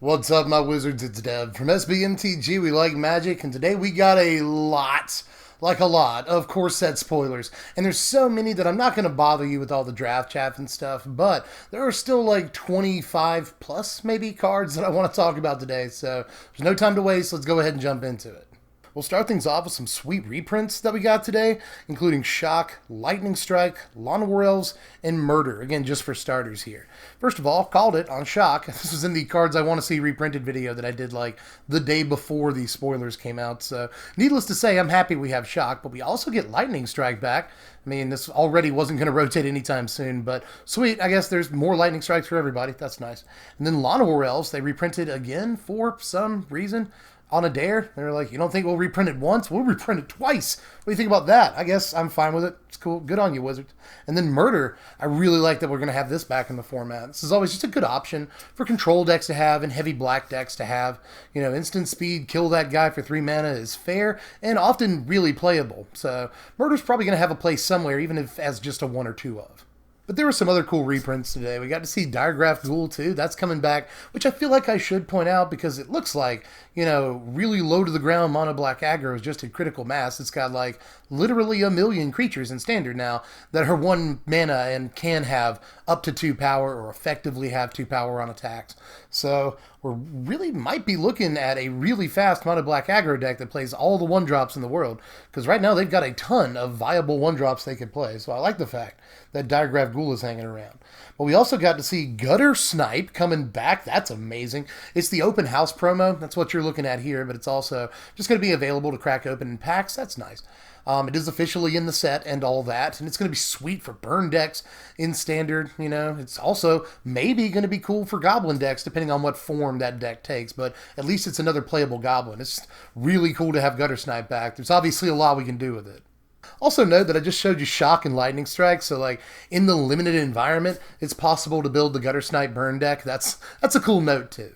What's up, my wizards? It's Dev from Mtg. We like magic, and today we got a lot, like a lot, of core set spoilers. And there's so many that I'm not going to bother you with all the draft chaff and stuff, but there are still like 25 plus maybe cards that I want to talk about today. So there's no time to waste. Let's go ahead and jump into it. We'll start things off with some sweet reprints that we got today, including Shock, Lightning Strike, Lawnmower Elves, and Murder. Again, just for starters here. First of all, called it on Shock. This was in the Cards I Want to See Reprinted video that I did like the day before these spoilers came out. So, needless to say, I'm happy we have Shock, but we also get Lightning Strike back. I mean, this already wasn't going to rotate anytime soon, but sweet. I guess there's more Lightning Strikes for everybody. That's nice. And then Lawnmower Elves, they reprinted again for some reason. On a dare, they're like, you don't think we'll reprint it once? We'll reprint it twice. What do you think about that? I guess I'm fine with it. It's cool. Good on you, Wizards. And then Murder, I really like that we're going to have this back in the format. This is always just a good option for control decks to have and heavy black decks to have. You know, instant speed, kill that guy for 3 mana is fair and often really playable. So Murder's probably going to have a place somewhere, even if as just a 1 or 2 of. But there were some other cool reprints today. We got to see Diregraf Ghoul too. That's coming back, which I feel like I should point out because it looks like, you know, really low to the ground mono black aggro is just a critical mass. It's got like literally a million creatures in standard now that are 1 mana and can have up to 2 power or effectively have 2 power on attacks. So we really might be looking at a really fast mono black aggro deck that plays all the 1-drops in the world, because right now they've got a ton of viable 1-drops they could play. So I like the fact that Diregraf Ghoul is hanging around. But we also got to see Gutter Snipe coming back. That's amazing. It's the open house promo. That's what you're looking at here, but it's also just going to be available to crack open in packs. That's nice. It is officially in the set and all that, and it's going to be sweet for burn decks in standard. You know, it's also maybe going to be cool for goblin decks, depending on what form that deck takes, but at least it's another playable goblin. It's really cool to have Gutter Snipe back. There's obviously a lot we can do with it. Also note that I just showed you Shock and Lightning Strike, so like in the limited environment, it's possible to build the Gutter Snipe burn deck. That's a cool note too.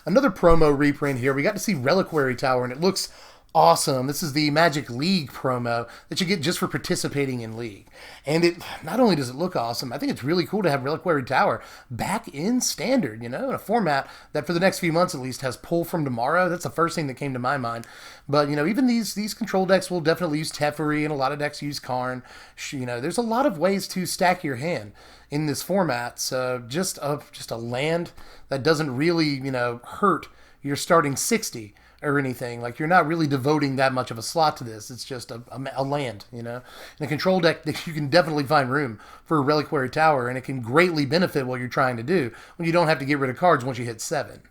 Another promo reprint here. We got to see Reliquary Tower, and it looks awesome. This is the Magic League promo that you get just for participating in League. And it not only does it look awesome, I think it's really cool to have Reliquary Tower back in standard, you know, in a format that for the next few months at least has Pull from Tomorrow. That's the first thing that came to my mind. But, you know, even these control decks will definitely use Teferi, and a lot of decks use Karn. You know, there's a lot of ways to stack your hand in this format. So just a land that doesn't really, you know, hurt your starting 60 or anything. Like, you're not really devoting that much of a slot to this. It's just a land, you know. In a control deck, you can definitely find room for a Reliquary Tower, and it can greatly benefit what you're trying to do when you don't have to get rid of cards once you hit 7.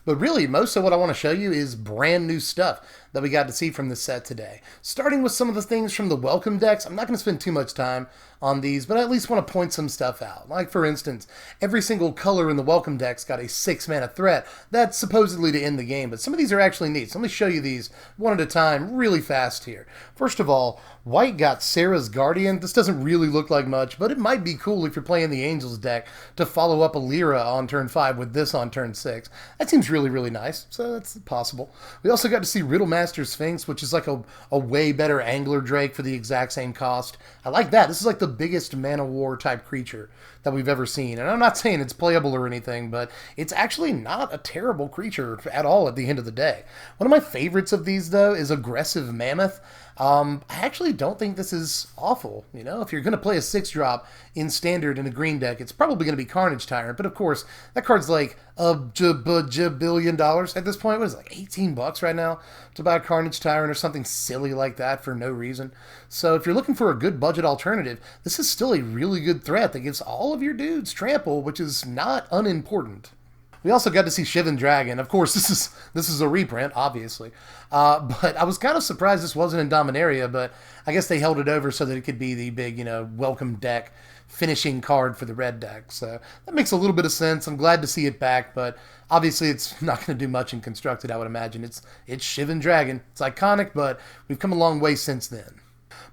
But really, most of what I want to show you is brand new stuff that we got to see from this set today. Starting with some of the things from the welcome decks. I'm not going to spend too much time on these, but I at least want to point some stuff out. Like, for instance, every single color in the welcome deck's got a 6 mana threat that's supposedly to end the game, but some of these are actually neat. So let me show you these one at a time really fast here. First of all, white got Serra's Guardian. This doesn't really look like much, but it might be cool if you're playing the Angels deck to follow up a Lyra on turn 5 with this on turn 6. That seems really, really nice, so that's possible. We also got to see Riddlemaster Sphinx, which is like a way better Angler Drake for the exact same cost. I like that. This is like the biggest Mana War type creature that we've ever seen. And I'm not saying it's playable or anything, but it's actually not a terrible creature at all at the end of the day. One of my favorites of these, though, is Aggressive Mammoth. I actually don't think this is awful. You know, if you're going to play a 6-drop in standard in a green deck, it's probably going to be Carnage Tyrant. But of course, that card's like $1 billion at this point. What is it, like $18 right now to buy a Carnage Tyrant or something silly like that for no reason? So if you're looking for a good budget alternative, this is still a really good threat that gives all of your dudes trample, which is not unimportant. We also got to see Shivan Dragon. Of course, this is a reprint, obviously. But I was kind of surprised this wasn't in Dominaria, but I guess they held it over so that it could be the big, you know, welcome deck finishing card for the red deck. So that makes a little bit of sense. I'm glad to see it back, but obviously it's not going to do much in Constructed, I would imagine. It's Shivan Dragon. It's iconic, but we've come a long way since then.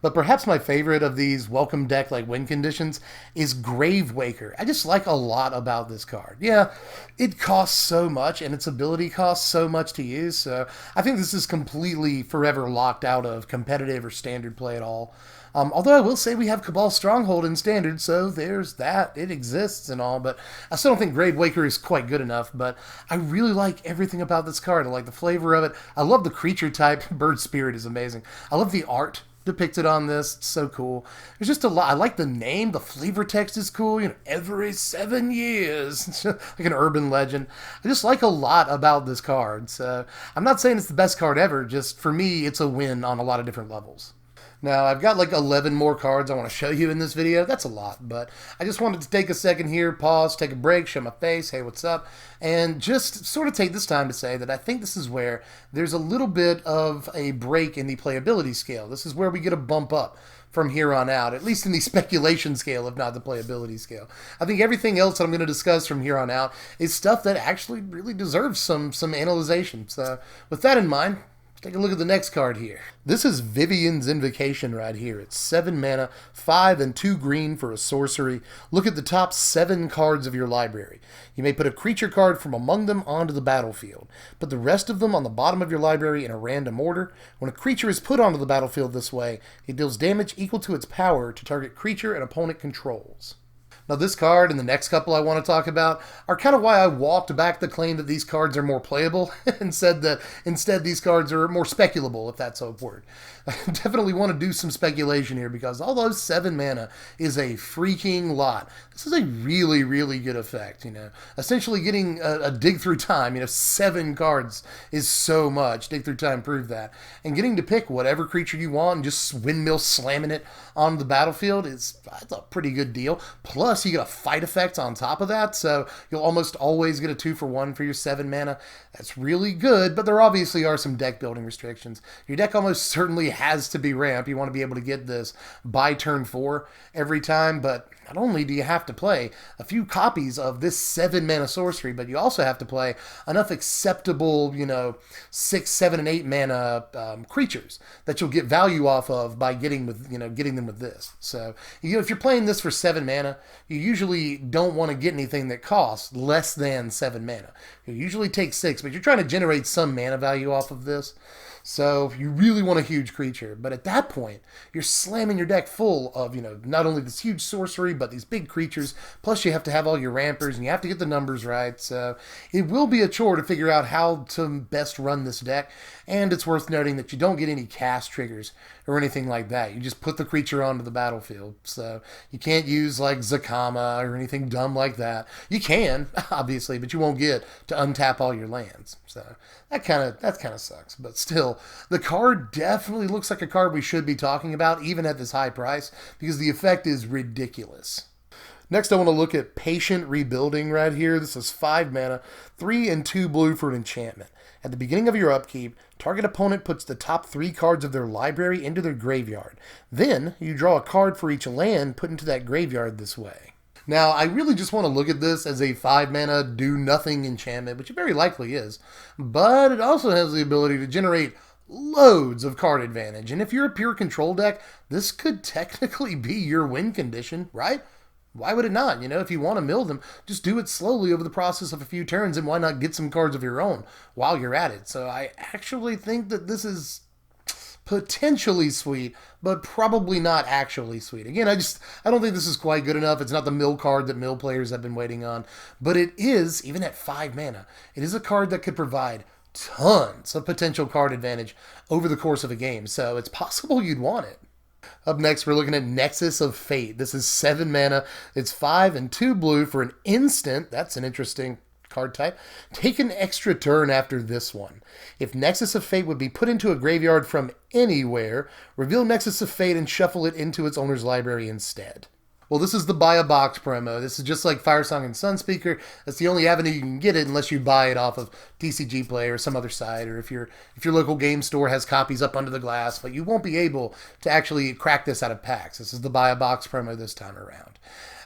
But perhaps my favorite of these welcome deck like win conditions is Gravewaker. I just like a lot about this card. Yeah, it costs so much and its ability costs so much to use, so I think this is completely forever locked out of competitive or standard play at all. Although I will say we have Cabal Stronghold in Standard, so there's that. It exists and all, but I still don't think Gravewaker is quite good enough, but I really like everything about this card. I like the flavor of it. I love the creature type. Bird Spirit is amazing. I love the art depicted on this. It's so cool. There's just a lot. I like the name. The flavor text is cool. You know, every 7 years. It's like an urban legend. I just like a lot about this card. So I'm not saying it's the best card ever. Just for me, it's a win on a lot of different levels. Now, I've got like 11 more cards I want to show you in this video. That's a lot, but I just wanted to take a second here, pause, take a break, show my face, hey, what's up, and just sort of take this time to say that I think this is where there's a little bit of a break in the playability scale. This is where we get a bump up from here on out, at least in the speculation scale, if not the playability scale. I think everything else that I'm going to discuss from here on out is stuff that actually really deserves some analyzation. So with that in mind, take a look at the next card here. This is Vivien's Invocation right here. It's 7 mana, 5 and 2 green for a sorcery. Look at the top 7 cards of your library. You may put a creature card from among them onto the battlefield. Put the rest of them on the bottom of your library in a random order. When a creature is put onto the battlefield this way, it deals damage equal to its power to target creature an opponent controls. Now this card and the next couple I want to talk about are kind of why I walked back the claim that these cards are more playable and said that instead these cards are more speculable, if that's a word. I definitely want to do some speculation here because although 7 mana is a freaking lot, this is a really, really good effect, you know. Essentially getting a dig through time, you know, 7 cards is so much. Dig through time proved that. And getting to pick whatever creature you want and just windmill slamming it on the battlefield that's a pretty good deal. Plus, you get a fight effect on top of that, so you'll almost always get a 2-for-1 for your 7 mana. That's really good, but there obviously are some deck building restrictions. Your deck almost certainly has to be ramp. You want to be able to get this by turn 4 every time, but not only do you have to play a few copies of this 7 mana sorcery, but you also have to play enough acceptable, you know, 6, 7, and 8 mana creatures that you'll get value off of by getting them with this. So, you know, if you're playing this for 7 mana, you usually don't want to get anything that costs less than 7 mana. You usually take 6, but you're trying to generate some mana value off of this. So you really want a huge creature, but at that point, you're slamming your deck full of, you know, not only this huge sorcery, but these big creatures, plus you have to have all your rampers, and you have to get the numbers right, so it will be a chore to figure out how to best run this deck, and it's worth noting that you don't get any cast triggers or anything like that. You just put the creature onto the battlefield, so you can't use, like, Zakama or anything dumb like that. You can, obviously, but you won't get to untap all your lands, so that kind of sucks, but still, the card definitely looks like a card we should be talking about, even at this high price, because the effect is ridiculous. Next, I want to look at Parient Rebuilding right here. This is 5 mana, 3 and 2 blue for an enchantment. At the beginning of your upkeep, target opponent puts the top 3 cards of their library into their graveyard. Then, you draw a card for each land put into that graveyard this way. Now, I really just want to look at this as a 5 mana do-nothing enchantment, which it very likely is, but it also has the ability to generate loads of card advantage, and if you're a pure control deck, this could technically be your win condition, right? Why would it not? You know, if you want to mill them, just do it slowly over the process of a few turns, and why not get some cards of your own while you're at it? So I actually think that this is potentially sweet, but probably not actually sweet. Again, I don't think this is quite good enough. It's not the mill card that mill players have been waiting on, but it is, even at 5 mana, it is a card that could provide tons of potential card advantage over the course of a game, so it's possible you'd want it. Up next, we're looking at Nexus of Fate. This is 7 mana. It's 5 and 2 blue for an instant. That's an interesting card type. Take an extra turn after this one. If Nexus of Fate would be put into a graveyard from anywhere, reveal Nexus of Fate and shuffle it into its owner's library instead. Well, this is the buy a box promo. This is just like Firesong and Sunspeaker. That's the only avenue you can get it unless you buy it off of TCG Play or some other site, or if your local game store has copies up under the glass, but you won't be able to actually crack this out of packs. This is the buy a box promo this time around.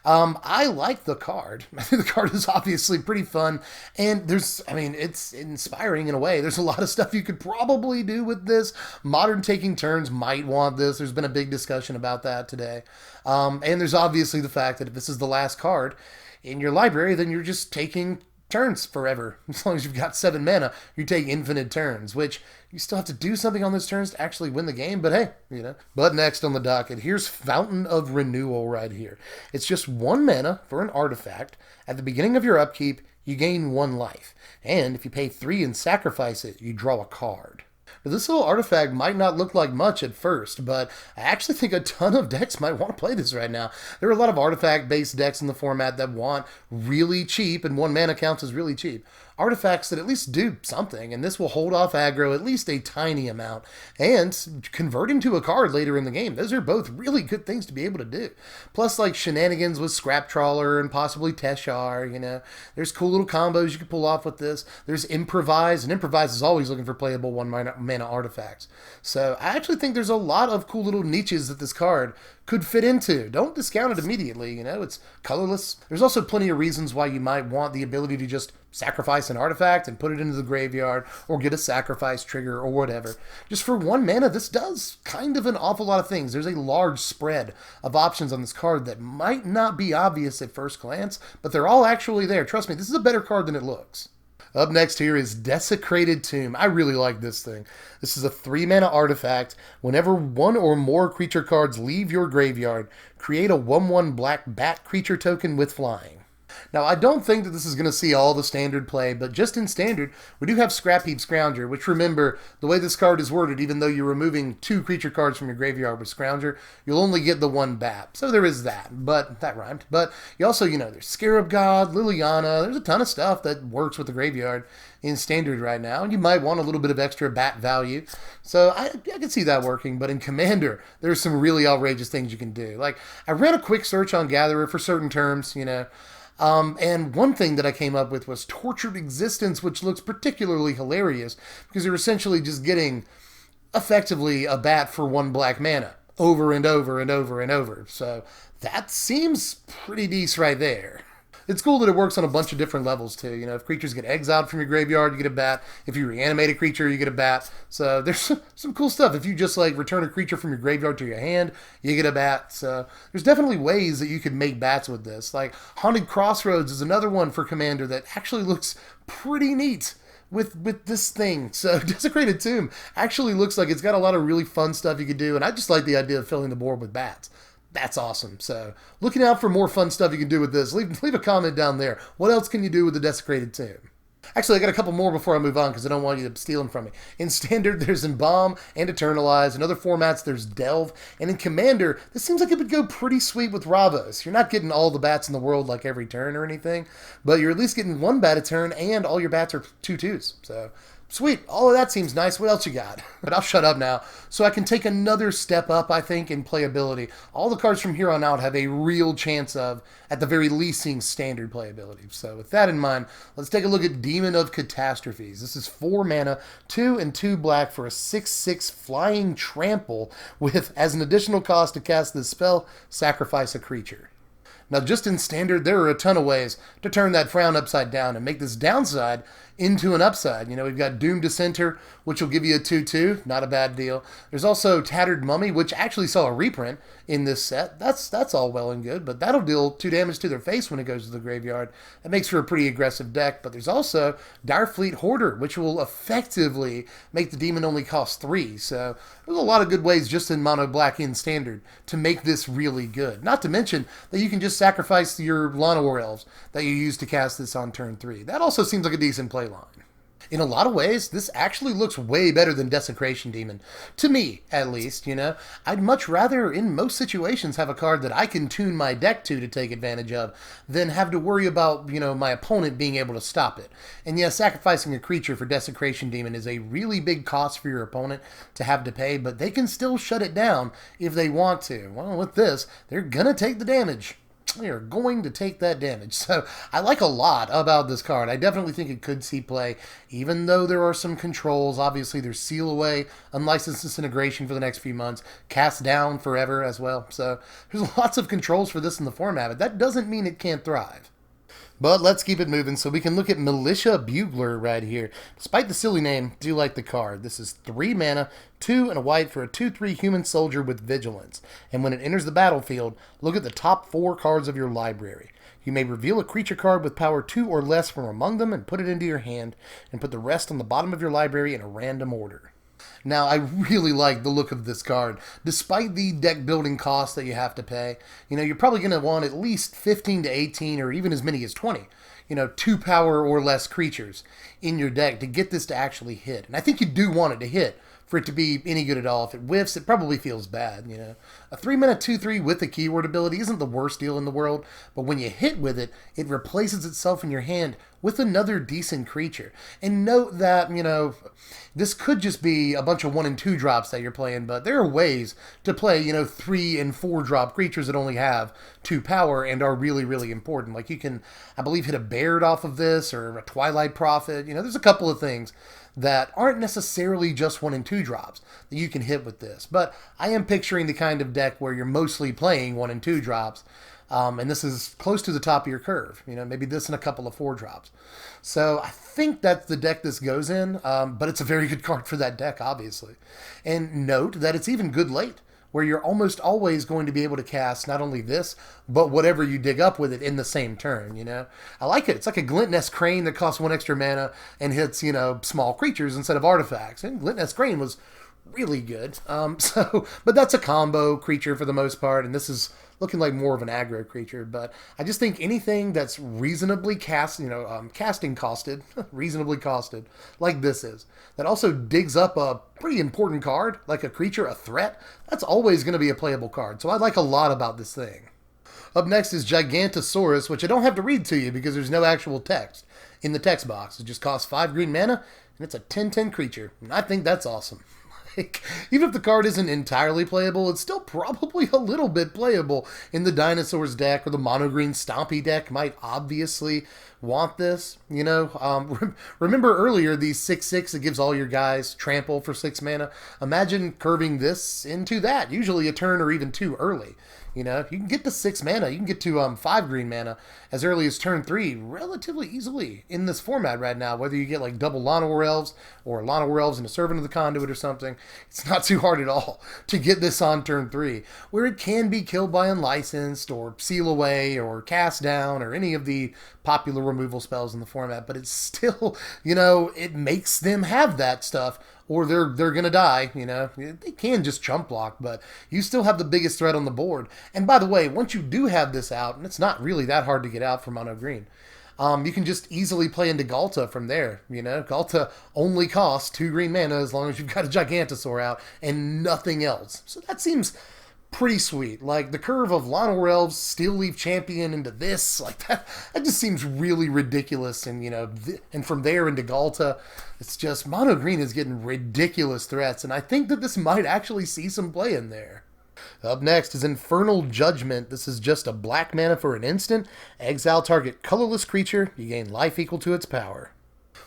I like the card. I think the card is obviously pretty fun, and it's inspiring in a way. There's a lot of stuff you could probably do with this. Modern taking turns might want this. There's been a big discussion about that today. And there's obviously the fact that if this is the last card in your library, then you're just taking turns forever. As long as you've got 7 mana, you take infinite turns, which you still have to do something on those turns to actually win the game, but hey, But next on the docket, here's Fountain of Renewal right here. It's just 1 mana for an artifact. At the beginning of your upkeep, you gain 1 life. And if you pay 3 and sacrifice it, you draw a card. Now, this little artifact might not look like much at first, but I actually think a ton of decks might want to play this right now. There are a lot of artifact-based decks in the format that want really cheap, and 1 mana counts as really cheap, artifacts that at least do something, and this will hold off aggro at least a tiny amount, and convert into a card later in the game. Those are both really good things to be able to do. Plus, like, shenanigans with Scrap Trawler and possibly Teshar, There's cool little combos you can pull off with this. There's Improvise, and Improvise is always looking for playable 1 mana artifacts. So I actually think there's a lot of cool little niches that this card could fit into. Don't discount it immediately, it's colorless. There's also plenty of reasons why you might want the ability to just sacrifice an artifact and put it into the graveyard, or get a sacrifice trigger, or whatever. Just for 1 mana, this does kind of an awful lot of things. There's a large spread of options on this card that might not be obvious at first glance, but they're all actually there. Trust me, this is a better card than it looks. Up next here is Desecrated Tomb. I really like this thing. This is a 3 mana artifact. Whenever 1 or more creature cards leave your graveyard, create a 1/1 black bat creature token with flying. Now, I don't think that this is going to see all the standard play, but just in standard, we do have Scrap Heap Scrounger, which, remember, the way this card is worded, even though you're removing 2 creature cards from your graveyard with Scrounger, you'll only get the 1 bat. So there is that, but that rhymed. But you also, there's Scarab God, Liliana, there's a ton of stuff that works with the graveyard in standard right now, and you might want a little bit of extra bat value. So I can see that working, but in Commander, there's some really outrageous things you can do. Like, I ran a quick search on Gatherer for certain terms, and one thing that I came up with was Tortured Existence, which looks particularly hilarious because you're essentially just getting effectively a bat for 1 black mana over and over and over and over. So that seems pretty decent right there. It's cool that it works on a bunch of different levels, too. If creatures get exiled from your graveyard, you get a bat. If you reanimate a creature, you get a bat. So there's some cool stuff. If you just, return a creature from your graveyard to your hand, you get a bat. So there's definitely ways that you could make bats with this. Like, Haunted Crossroads is another one for Commander that actually looks pretty neat with this thing. So Desecrated Tomb actually looks like it's got a lot of really fun stuff you could do, and I just like the idea of filling the board with bats. That's awesome. So looking out for more fun stuff you can do with this. Leave a comment down there. What else can you do with the Desecrated Tomb? Actually, I got a couple more before I move on because I don't want you stealing from me. In Standard, there's Embalm and Eternalize. In other formats, there's Delve. And in Commander, this seems like it would go pretty sweet with Ravos. You're not getting all the bats in the world like every turn or anything, but you're at least getting 1 bat a turn, and all your bats are 2/2s. So sweet. All of that seems nice. What else you got? But I'll shut up now so I can take another step up, I think, in playability. All the cards from here on out have a real chance of, at the very least, seeing standard playability. So with that in mind, let's take a look at Demon of Catastrophes. This is 4 mana, 2 and 2 black for a 6/6 flying trample with, as an additional cost to cast this spell, sacrifice a creature. Now, just in Standard, there are a ton of ways to turn that frown upside down and make this downside into an upside. We've got Doom Dissenter, which will give you a 2/2. Not a bad deal. There's also Tattered Mummy, which actually saw a reprint in this set. That's all well and good, but that'll deal 2 damage to their face when it goes to the graveyard. That makes for a pretty aggressive deck. But there's also Direfleet Hoarder, which will effectively make the demon only cost 3. So there's a lot of good ways just in mono black in Standard to make this really good. Not to mention that you can just sacrifice your Llanowar Elves that you use to cast this on turn 3. That also seems like a decent play line. In a lot of ways, this actually looks way better than Desecration Demon. To me, at least, I'd much rather, in most situations, have a card that I can tune my deck to take advantage of than have to worry about, my opponent being able to stop it. And yeah, sacrificing a creature for Desecration Demon is a really big cost for your opponent to have to pay, but they can still shut it down if they want to. Well, with this, they're gonna take the damage. we are going to take that damage. So I like a lot about this card. I definitely think it could see play, even though there are some controls. Obviously, there's Seal Away, Unlicensed Disintegration for the next few months, Cast Down forever as well. So there's lots of controls for this in the format, but that doesn't mean it can't thrive. But let's keep it moving so we can look at Militia Bugler right here. Despite the silly name, do like the card. This is 3 mana, 2 and a white for a 2/3 human soldier with vigilance. And when it enters the battlefield, look at the top 4 cards of your library. You may reveal a creature card with power 2 or less from among them and put it into your hand, and put the rest on the bottom of your library in a random order. Now, I really like the look of this card. Despite the deck building cost that you have to pay, you're probably going to want at least 15 to 18 or even as many as 20, 2 power or less creatures in your deck to get this to actually hit. And I think you do want it to hit for it to be any good at all. If it whiffs, it probably feels bad, A 3-mana 2/3 with a keyword ability isn't the worst deal in the world, but when you hit with it, it replaces itself in your hand with another decent creature. And note that, this could just be a bunch of 1 and 2 drops that you're playing, but there are ways to play, 3 and 4 drop creatures that only have 2 power and are really, really important. Like you can, I believe, hit a Baird off of this or a Twilight Prophet. There's a couple of things that aren't necessarily just 1 and 2 drops that you can hit with this. But I am picturing the kind of deck where you're mostly playing 1 and 2 drops, and this is close to the top of your curve. Maybe this and a couple of 4 drops. So I think that's the deck this goes in, but it's a very good card for that deck, obviously. And note that it's even good late, where you're almost always going to be able to cast not only this, but whatever you dig up with it in the same turn, I like it. It's like a Glint-Nest Crane that costs 1 extra mana and hits, small creatures instead of artifacts. And Glint-Nest Crane was really good. But that's a combo creature for the most part, and this is looking like more of an aggro creature. But I just think anything that's reasonably casting costed, reasonably costed, like this is, that also digs up a pretty important card, like a creature, a threat, that's always going to be a playable card. So I like a lot about this thing. Up next is Gigantosaurus, which I don't have to read to you because there's no actual text in the text box. It just costs 5 green mana, and it's a 10/10 creature. And I think that's awesome. Even if the card isn't entirely playable, it's still probably a little bit playable in the Dinosaurs deck, or the mono-green Stompy deck might obviously want this. Remember earlier the 6/6 that gives all your guys trample for 6 mana? Imagine curving this into that, usually a turn or even 2 early. You can get to 6 mana, you can get to 5 green mana as early as turn 3 relatively easily in this format right now, whether you get like double Llanowar Elves or Llanowar Elves and a Servant of the Conduit or something. It's not too hard at all to get this on turn 3, where it can be killed by Unlicensed or Seal Away or Cast Down or any of the popular removal spells in the format, but it's still, it makes them have that stuff, or they're going to die, They can just chump block, but you still have the biggest threat on the board. And by the way, once you do have this out, and it's not really that hard to get out from mono green, you can just easily play into Ghalta from there, Ghalta only costs 2 green mana as long as you've got a Gigantosaur out and nothing else. So that seems pretty sweet. Like the curve of Llanowar Elves, Steel Leaf Champion into this, like that just seems really ridiculous. And and from there into Ghalta, it's just mono green is getting ridiculous threats, and I think that this might actually see some play in there. Up next is Infernal Judgment. This is just a black mana for an instant. Exile target colorless creature. You gain life equal to its power.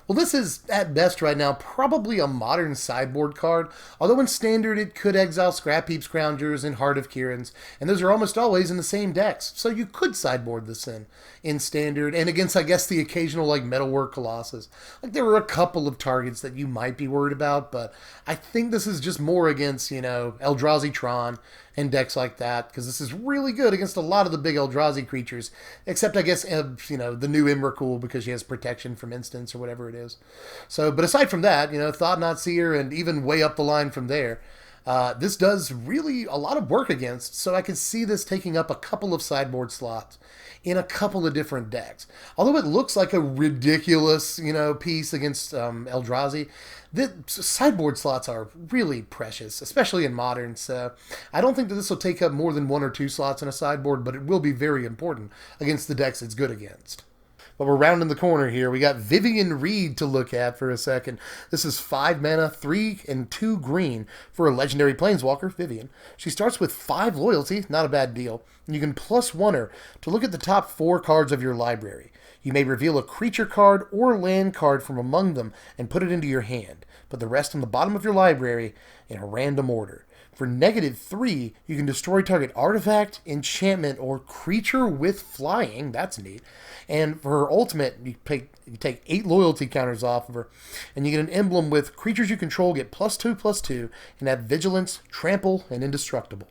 Well, this is, at best right now, probably a modern sideboard card, although in Standard it could exile Scrap Heap Scroungers and Heart of Kirans, and those are almost always in the same decks, so you could sideboard this in Standard, and against, I guess, the occasional, like, Metalwork Colossus. Like, there were a couple of targets that you might be worried about, but I think this is just more against, Eldrazi Tron and decks like that, because this is really good against a lot of the big Eldrazi creatures, except, I guess, the new Emrakul, because she has protection from instants or whatever it is. So, but aside from that, Thought-Knot Seer, and even way up the line from there, this does really a lot of work against, so I can see this taking up a couple of sideboard slots in a couple of different decks. Although it looks like a ridiculous, piece against Eldrazi, the sideboard slots are really precious, especially in Modern, so I don't think that this will take up more than 1 or 2 slots in a sideboard, but it will be very important against the decks it's good against. But we're rounding the corner here. We got Vivien Red to look at for a second. This is 5 mana, 3 and 2 green for a legendary planeswalker, Vivien. She starts with 5 loyalty, not a bad deal. And you can +1 her to look at the top 4 cards of your library. You may reveal a creature card or land card from among them and put it into your hand. Put the rest on the bottom of your library in a random order. For -3, you can destroy target artifact, enchantment, or creature with flying. That's neat. And for her ultimate, you take 8 loyalty counters off of her, and you get an emblem with creatures you control get +2/+2 and have vigilance, trample, and indestructible.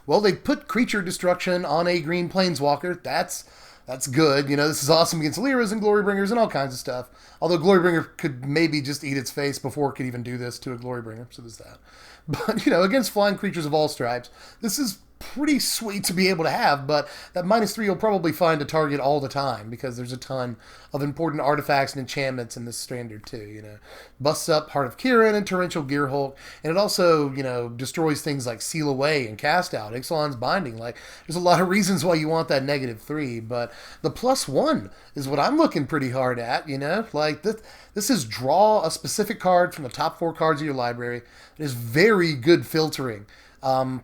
Well, they put creature destruction on a green planeswalker. That's good. You know, this is awesome against Lyras and Glorybringers and all kinds of stuff. Although Glorybringer could maybe just eat its face before it could even do this to a Glorybringer, so there's that. But, you know, against flying creatures of all stripes, this is pretty sweet to be able to have, but that -3 you'll probably find a target all the time because there's a ton of important artifacts and enchantments in this standard too, you know. Busts up Heart of Kiran and Torrential Gearhulk, and it also, you know, destroys things like Seal Away and Cast Out, Ixalan's Binding. Like, there's a lot of reasons why you want that -3, but the +1 is what I'm looking pretty hard at, you know. Like, this is draw a specific card from the top 4 cards of your library. It is very good filtering.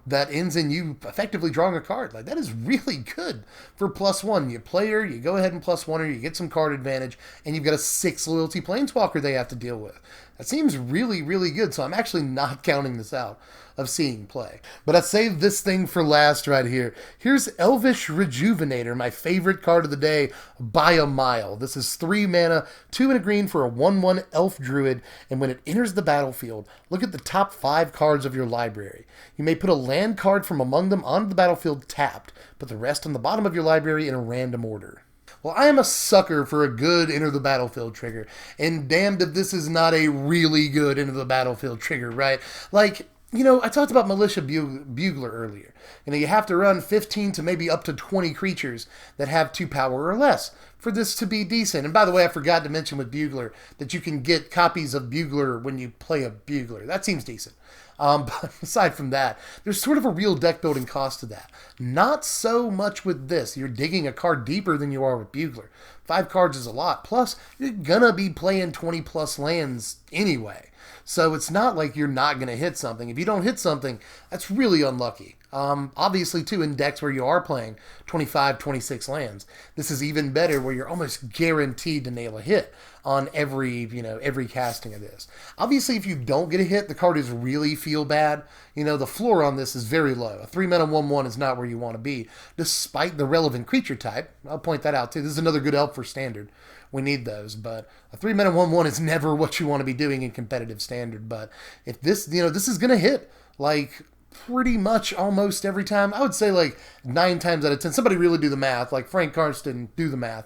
That ends in you effectively drawing a card. Like, that is really good for +1. You play her, you go ahead and +1 her, you get some card advantage, and you've got a 6 loyalty planeswalker they have to deal with. That seems really, really good, so I'm actually not counting this out of seeing play. But I saved this thing for last right here. Here's Elvish Rejuvenator, my favorite card of the day by a mile. This is 3 mana, 2 and a green for a 1/1 Elf Druid, and when it enters the battlefield, look at the top 5 cards of your library. You may put a land card from among them onto the battlefield tapped, put the rest on the bottom of your library in a random order. Well, I am a sucker for a good Enter the Battlefield trigger, and damned if this is not a really good Enter the Battlefield trigger, right? Like, you know, I talked about Militia Bugler earlier. You know, you have to run 15 to maybe up to 20 creatures that have 2 power or less for this to be decent. And by the way, I forgot to mention with Bugler that you can get copies of Bugler when you play a Bugler. That seems decent. But aside from that, there's sort of a real deck building cost to that. Not so much with this. You're digging a card deeper than you are with Bugler. 5 cards is a lot. Plus, you're gonna be playing 20+ lands anyway. So it's not like you're not going to hit something. If you don't hit something, that's really unlucky. Obviously, too, in decks where you are playing 25, 26 lands, this is even better where you're almost guaranteed to nail a hit on every casting of this. Obviously, if you don't get a hit, the card is really feel bad. You know, the floor on this is very low. A 3 mana 1/1 is not where you want to be, despite the relevant creature type. I'll point that out, too. This is another good help for Standard. We need those, but a 3 mana 1/1 is never what you want to be doing in competitive Standard. But if this, you know, this is going to hit, like, pretty much almost every time. I would say like 9 times out of 10. Somebody really do the math, like Frank Karsten do the math,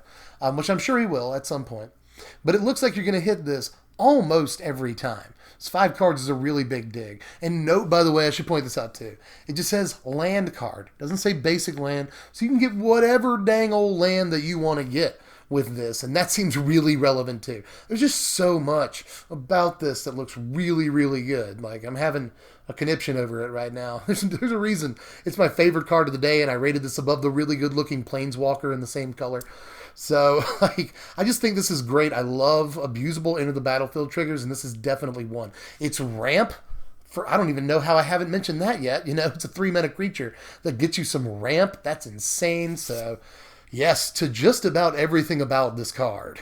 which I'm sure he will at some point. But it looks like you're going to hit this almost every time. So 5 cards is a really big dig. And note, by the way, I should point this out too. It just says land card. It doesn't say basic land. So you can get whatever dang old land that you want to get with this, and that seems really relevant too. There's just so much about this that looks really, really good. Like, I'm having a conniption over it right now. There's a reason it's my favorite card of the day, and I rated this above the really good looking Planeswalker in the same color. So, like, I just think this is great. I love abusable Enter the Battlefield triggers, and this is definitely one. It's ramp. I don't even know how I haven't mentioned that yet. You know, it's a 3 mana creature that gets you some ramp. That's insane. So, yes, to just about everything about this card.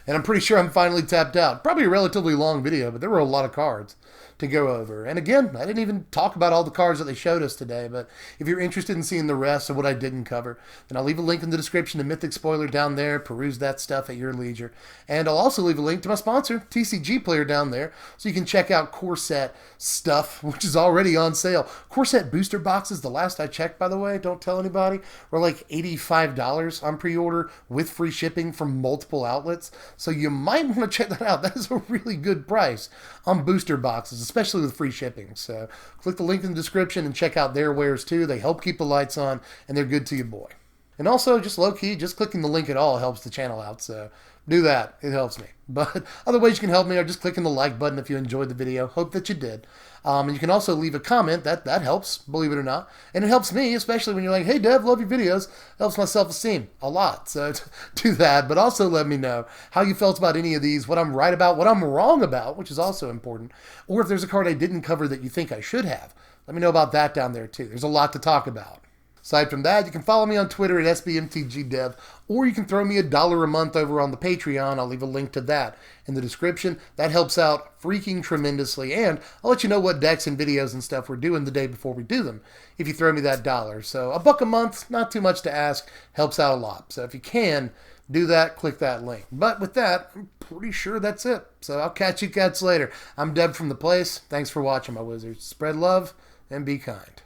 And I'm pretty sure I'm finally tapped out. Probably a relatively long video, but there were a lot of cards to go over. And again, I didn't even talk about all the cards that they showed us today, but if you're interested in seeing the rest of what I didn't cover, then I'll leave a link in the description to Mythic Spoiler down there. Peruse that stuff at your leisure. And I'll also leave a link to my sponsor, TCG Player, down there, so you can check out Core Set stuff, which is already on sale. Core Set booster boxes, the last I checked, by the way, don't tell anybody, were like $85 on pre-order with free shipping from multiple outlets. So you might want to check that out. That is a really good price on booster boxes, especially with free shipping. So click the link in the description and check out their wares too. They help keep the lights on, and they're good to your boy. And also, just low-key, just clicking the link at all helps the channel out. So do that. It helps me. But other ways you can help me are just clicking the like button if you enjoyed the video. Hope that you did. And you can also leave a comment. That helps, believe it or not. And it helps me, especially when you're like, hey, Dev, love your videos. It helps my self-esteem a lot. So do that. But also let me know how you felt about any of these, what I'm right about, what I'm wrong about, which is also important. Or if there's a card I didn't cover that you think I should have. Let me know about that down there, too. There's a lot to talk about. Aside from that, you can follow me on Twitter at SBMTGDev, or you can throw me $1 a month over on the Patreon. I'll leave a link to that in the description. That helps out freaking tremendously, and I'll let you know what decks and videos and stuff we're doing the day before we do them if you throw me that $1. So $1 a month, not too much to ask, helps out a lot. So if you can, do that, click that link. But with that, I'm pretty sure that's it. So I'll catch you cats later. I'm Deb from The Place. Thanks for watching, my wizards. Spread love and be kind.